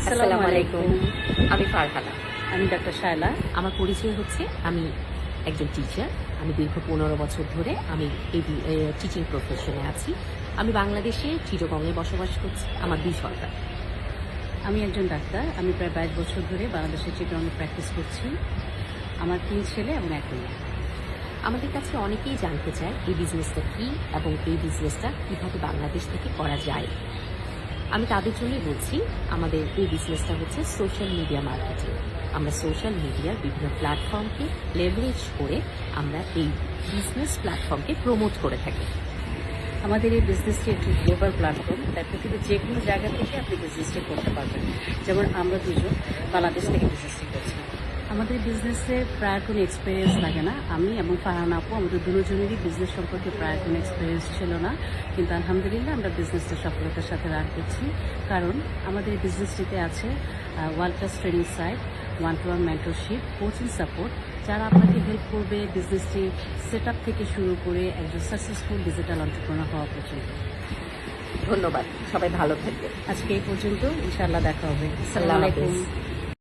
আসসালামু আলাইকুম। আমি ফারহানা। আমি ডক্টর শায়লা। আমার পরিচয় হচ্ছে আমি একজন টিচার। আমি দীর্ঘ ১৫ বছর ধরে আমি এই টিচিং প্রফেশনে আছি। আমি বাংলাদেশে চিটাগংয়ে বসবাস করছি। আমার ২ সন্তান। আমি একজন ডাক্তার। আমি প্রায় ২২ বছর ধরে বাংলাদেশের চিটাগংয়ে প্র্যাকটিস করছি। আমার ৩ ছেলে এবং ১ মেয়ে। আমাদের কাছে অনেকেই জানতে চায় এই বিজনেসটা কী এবং এই বিজনেসটা কীভাবে বাংলাদেশ থেকে করা যায়। আমি তাদের জন্যই বলছি, আমাদের এই বিজনেসটা হচ্ছে সোশ্যাল মিডিয়া মার্কেটিং। আমরা সোশ্যাল মিডিয়ার বিভিন্ন প্ল্যাটফর্মকে লেভারেজ করে আমরা এই বিজনেস প্ল্যাটফর্মকে প্রমোট করে থাকি। আমাদের এই বিজনেসটি একটি গ্লোবাল প্ল্যাটফর্ম, তাই পৃথিবীর যে কোনো জায়গা থেকে আপনি বিজনেসটি করতে পারবেন। যেমন আমরা দুজন বাংলাদেশ থেকে বিজনেসটি করছি। আমাদের বিজনেসে প্রায় কোনো এক্সপিরিয়েন্স লাগে না। আমি এবং ফারহানা আপু আমাদের দুজনেরই বিজনেস সম্পর্কে প্রায় কোনো এক্সপিরিয়েন্স ছিল না, কিন্তু আলহামদুলিল্লাহ আমরা বিজনেসটা সফলতার সাথে রান করছি। কারণ আমাদের এই বিজনেসটিতে আছে world class training site, one to one mentorship, coaching support, যারা আপনাকে হেল্প করবে বিজনেসটি সেট আপ থেকে শুরু করে একজন সাকসেসফুল ডিজিটাল এন্টারপ্রেনার হওয়া পর্যন্ত। ধন্যবাদ, সবাই ভালো থাকবেন। আজকে এই পর্যন্ত, ইনশাআল্লাহ দেখা হবে। আসসালামু আসসালামু আলাইকুম। আলাইকুম।